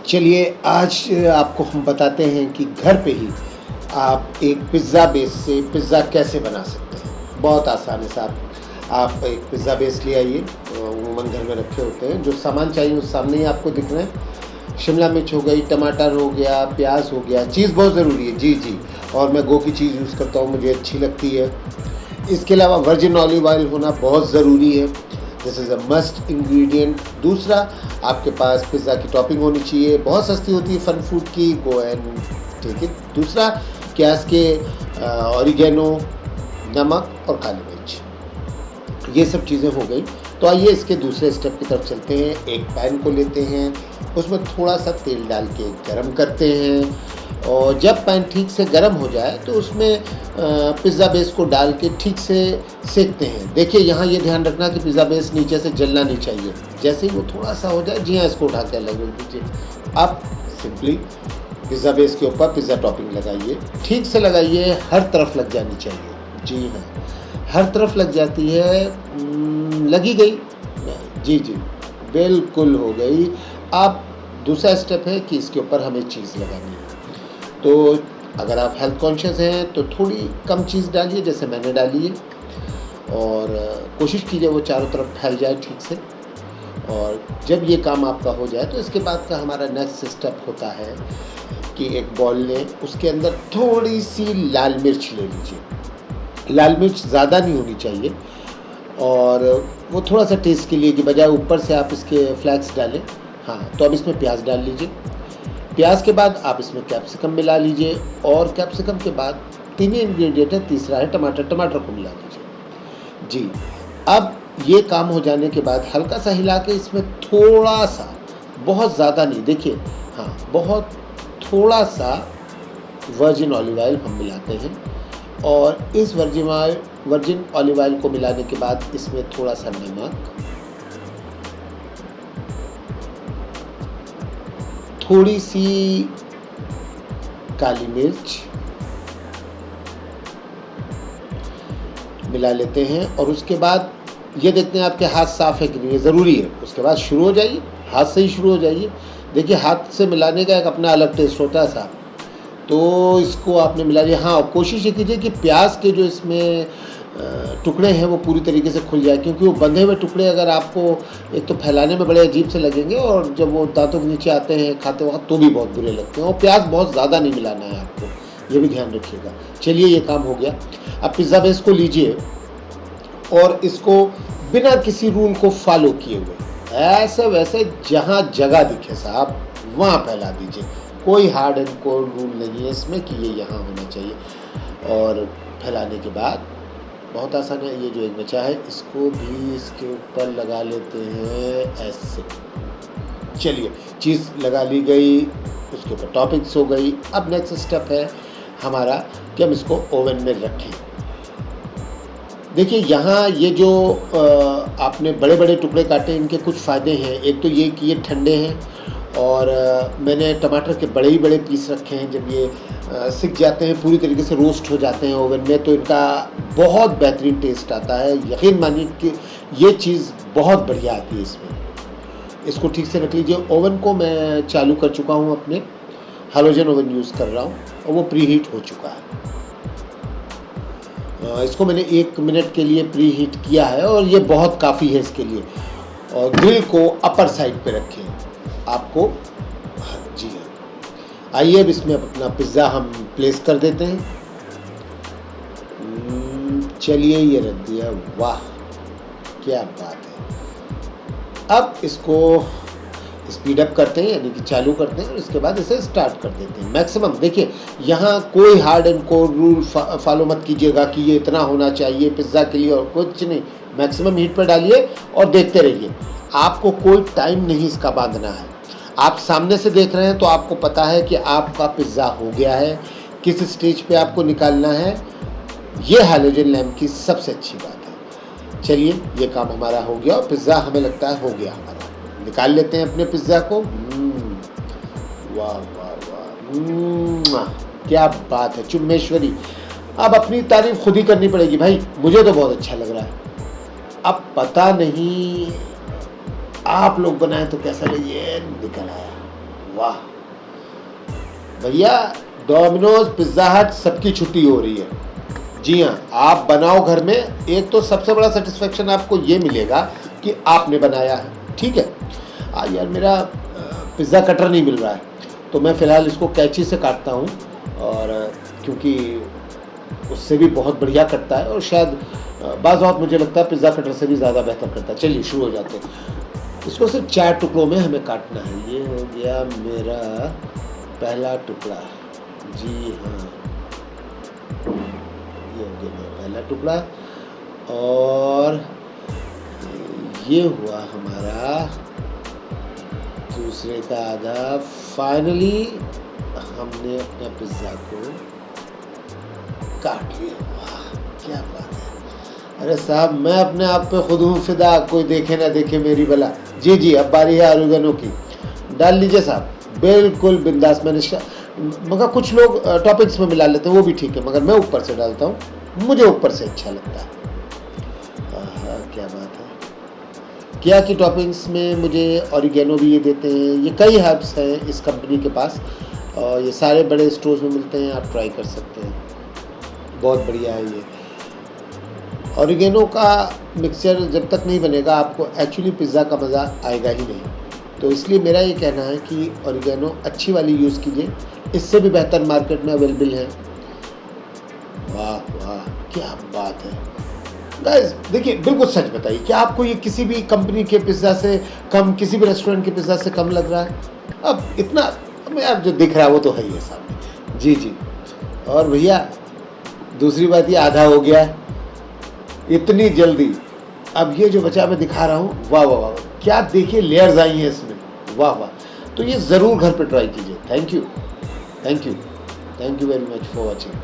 चलिए आज आपको हम बताते हैं कि घर पे ही आप एक पिज़्ज़ा बेस से पिज़्ज़ा कैसे बना सकते हैं। बहुत आसान है साहब। आप एक पिज़्ज़ा बेस ले आइए, अमूमन घर में रखे होते हैं। जो सामान चाहिए उस सामने ही आपको दिख रहे हैं। शिमला मिर्च हो गई, टमाटर हो गया, प्याज हो गया, चीज़ बहुत ज़रूरी है। जी जी, और मैं गो की चीज़ यूज़ करता हूँ, मुझे अच्छी लगती है। इसके अलावा वर्जिन ऑलिव ऑयल होना बहुत ज़रूरी है। This is a must ingredient. दूसरा, आपके पास पिज़्ज़ा की टॉपिंग होनी चाहिए, बहुत सस्ती होती है फन फूड की, गो एंड टेक इट। दूसरा, प्याज के ऑरिगेनो, नमक और काली मिर्च, ये सब चीज़ें हो गई। तो आइए इसके दूसरे स्टेप की तरफ चलते हैं। एक पैन को लेते हैं, उसमें थोड़ा सा तेल डाल के गरम करते हैं, और जब पैन ठीक से गरम हो जाए तो उसमें पिज़्ज़ा बेस को डाल के ठीक से सेकते हैं। देखिए यहाँ ये ध्यान रखना कि पिज़्ज़ा बेस नीचे से जलना नहीं चाहिए। जैसे ही वो थोड़ा सा हो जाए, जी हाँ, इसको उठा के अलग रख दीजिए। अब सिंपली पिज़्ज़ा बेस के ऊपर पिज़्ज़ा टॉपिंग लगाइए, ठीक से लगाइए, हर तरफ लग जानी चाहिए। जी हाँ, हर तरफ लग जाती है। लगी गई? जी जी, बिल्कुल हो गई। अब दूसरा स्टेप है कि इसके ऊपर हमें चीज़ लगानी है। तो अगर आप हेल्थ कॉन्शियस हैं तो थोड़ी कम चीज़ डालिए, जैसे मैंने डाली है, और कोशिश कीजिए वो चारों तरफ फैल जाए ठीक से। और जब ये काम आपका हो जाए तो इसके बाद का हमारा नेक्स्ट स्टेप होता है कि एक बॉल लें, उसके अंदर थोड़ी सी लाल मिर्च ले लीजिए। लाल मिर्च ज़्यादा नहीं होनी चाहिए, और वो थोड़ा सा टेस्ट के लिए कि बजाय ऊपर से आप इसके फ्लैक्स डालें। हाँ, तो अब इसमें प्याज डाल लीजिए। प्याज के बाद आप इसमें कैप्सिकम मिला लीजिए, और कैप्सिकम के बाद तीन ही इंग्रेडिएंट है, तीसरा है टमाटर। टमाटर को मिला लीजिए। जी, अब ये काम हो जाने के बाद हल्का सा हिला के इसमें थोड़ा सा, बहुत ज़्यादा नहीं, देखिए, हाँ, बहुत थोड़ा सा वर्जिन ऑलिव ऑयल हम मिलाते हैं। और इस वर्जिन ऑलिव ऑयल को मिलाने के बाद इसमें थोड़ा सा नमक, थोड़ी सी काली मिर्च मिला लेते हैं, और उसके बाद ये देखते हैं आपके हाथ साफ है कि नहीं, ये ज़रूरी है। उसके बाद शुरू हो जाइए, हाथ से ही शुरू हो जाइए। देखिए हाथ से मिलाने का एक अपना अलग टेस्ट होता है साहब। तो इसको आपने मिला लिया। हाँ, कोशिश ये कीजिए कि प्याज के जो इसमें टुकड़े हैं वो पूरी तरीके से खुल जाए, क्योंकि वो बंधे हुए टुकड़े अगर आपको एक तो फैलाने में बड़े अजीब से लगेंगे, और जब वो दांतों के नीचे आते हैं खाते वक्त तो भी बहुत बुरे लगते हैं। और प्याज बहुत ज़्यादा नहीं मिलाना है आपको, ये भी ध्यान रखिएगा। चलिए ये काम हो गया। अब पिज़्ज़ा बेस को लीजिए और इसको बिना किसी रूल को फॉलो किए हुए ऐसे वैसे जहाँ जगह दिखे साहब वहाँ फैला दीजिए। कोई हार्ड एंड कोल्ड रूल नहीं है इसमें कि ये यहाँ होना चाहिए। और फैलाने के बाद बहुत आसान है, ये जो एक बचा है इसको भी इसके ऊपर लगा लेते हैं ऐसे। चलिए, चीज़ लगा ली गई, उसके ऊपर टॉपिंग्स हो गई। अब नेक्स्ट स्टेप है हमारा कि हम इसको ओवन में रखें। देखिए यहाँ ये जो आपने बड़े बड़े टुकड़े काटे, इनके कुछ फ़ायदे हैं। एक तो ये कि ये ठंडे हैं, और मैंने टमाटर के बड़े ही बड़े पीस रखे हैं। जब ये सिक जाते हैं, पूरी तरीके से रोस्ट हो जाते हैं ओवन में, तो इनका बहुत बेहतरीन टेस्ट आता है। यकीन मानिए कि ये चीज़ बहुत बढ़िया आती है इसमें। इसको ठीक से रख लीजिए। ओवन को मैं चालू कर चुका हूँ, अपने हालोजन ओवन यूज़ कर रहा हूँ, और वो प्री हीट हो चुका है। इसको मैंने 1 मिनट के लिए प्री हीट किया है, और ये बहुत काफ़ी है इसके लिए। और ग्रिल को अपर साइड पे रखें आपको। जी हाँ, आइए अब इसमें अपना पिज़्ज़ा हम प्लेस कर देते हैं। चलिए ये रख दिया, वाह क्या बात है। अब इसको स्पीड अप करते हैं, यानी कि चालू करते हैं, और इसके बाद इसे स्टार्ट कर देते हैं। मैक्सिमम देखिए, यहाँ कोई hard and core rule follow मत कीजिएगा कि ये इतना होना चाहिए पिज़्ज़ा के लिए, और कुछ नहीं। मैक्सिमम हीट पर डालिए और देखते रहिए। आपको कोई टाइम नहीं इसका बांधना है। आप सामने से देख रहे हैं तो आपको पता है कि आपका पिज़्ज़ा हो गया है, किस स्टेज पे आपको निकालना है। ये हैलोजन लैम्प की सबसे अच्छी बात है। चलिए ये काम हमारा हो गया, और पिज़्ज़ा हमें लगता है हो गया हमारा। निकाल लेते हैं अपने पिज़्ज़ा को। वाह वाह वाह, क्या बात है, चुम्मेश्वरी। अब अपनी तारीफ खुद ही करनी पड़ेगी भाई, मुझे तो बहुत अच्छा लग रहा है। अब पता नहीं आप लोग बनाए तो कैसा, ये निकल आया। वाह भैया, डोमिनोज, पिज्जा हट सबकी छुट्टी हो रही है। जी हाँ, आप बनाओ घर में। एक तो सबसे बड़ा सेटिस्फेक्शन आपको ये मिलेगा कि आपने बनाया है, ठीक है। यार मेरा पिज़्ज़ा कटर नहीं मिल रहा है, तो मैं फ़िलहाल इसको कैंची से काटता हूँ, और क्योंकि उससे भी बहुत बढ़िया कटता है, और शायद बाज़ वक़्त मुझे लगता है पिज़्ज़ा कटर से भी ज़्यादा बेहतर करता है। चलिए शुरू हो जाते हैं। इसको सिर्फ 4 टुकड़ों में हमें काटना है। ये हो गया मेरा पहला टुकड़ा। जी हाँ, ये हो गया मेरा पहला टुकड़ा, और ये हुआ हमारा दूसरे का आधा। फाइनली हमने अपना पिज़्ज़ा को काट लिया। वाह क्या बात है। अरे साहब, मैं अपने आप पे खुद हूँ फिदा, कोई देखे ना देखे मेरी भला। जी जी, अब बारी है ऑरिगेनो की। डाल लीजिए साहब, बिल्कुल बिंदास। मगर कुछ लोग टॉपिक्स में मिला लेते हैं, वो भी ठीक है, मगर मैं ऊपर से डालता हूँ, मुझे ऊपर से अच्छा लगता है। क्या बात है। किया की टॉपिंग्स में मुझे ऑरिगेनो भी ये देते हैं। ये कई हर्ब्स हैं इस कंपनी के पास, और ये सारे बड़े स्टोर्स में मिलते हैं, आप ट्राई कर सकते हैं, बहुत बढ़िया है ये। ऑरिगेनो का मिक्सचर जब तक नहीं बनेगा, आपको एक्चुअली पिज़्ज़ा का मज़ा आएगा ही नहीं। तो इसलिए मेरा ये कहना है कि ऑरिगेनो अच्छी वाली यूज़ कीजिए, इससे भी बेहतर मार्केट में अवेलेबल है। वाह वाह क्या बात है गाइस। देखिए, बिल्कुल सच बताइए, क्या आपको ये किसी भी कंपनी के पिज़्ज़ा से कम, किसी भी रेस्टोरेंट के पिज़्ज़ा से कम लग रहा है? अब इतना, अब यार जो दिख रहा है वो तो है ही है सामने। जी जी। और भैया दूसरी बात, ये आधा हो गया है इतनी जल्दी। अब ये जो बचा मैं दिखा रहा हूँ, वाह वाह वाह, क्या देखिए लेयर्स आई हैं इसमें, वाह वाह। तो ये ज़रूर घर पे ट्राई कीजिए। Thank you, thank you, thank you very much for watching.